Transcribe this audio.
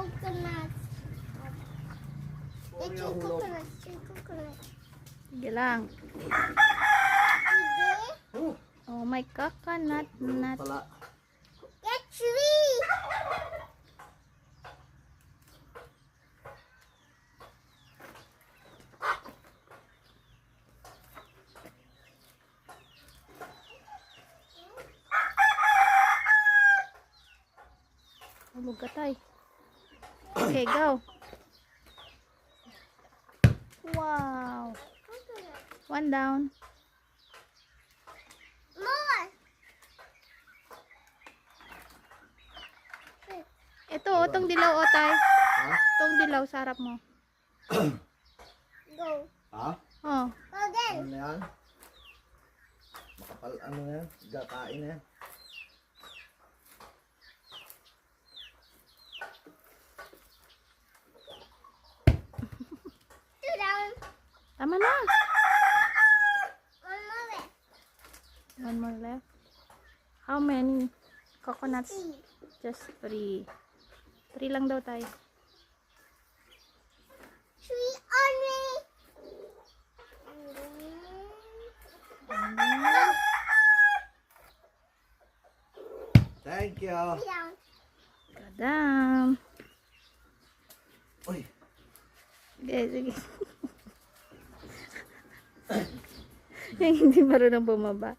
coconut. It's a coconut. It's a coconut. Sige lang. Sige. Oh, may coconut nut. Pala. Get tree. Hulog ka tay. Okay, go. Wow. Coconut. One down. More. Ito, itong dilaw o tay. Ha? Itong dilaw sa harap mo. Go. Ha? Oh. Go again. Ano na yan? Makapal, ano na yan? Gakain na yan. Two down. Tama na. One more left. One more left. How many coconuts? Three. Just 3. 3 lang daw tayo. Three only. Thank you. Three down. Kadam. Uy. Sige, sige. Yung hindi marunong bumaba.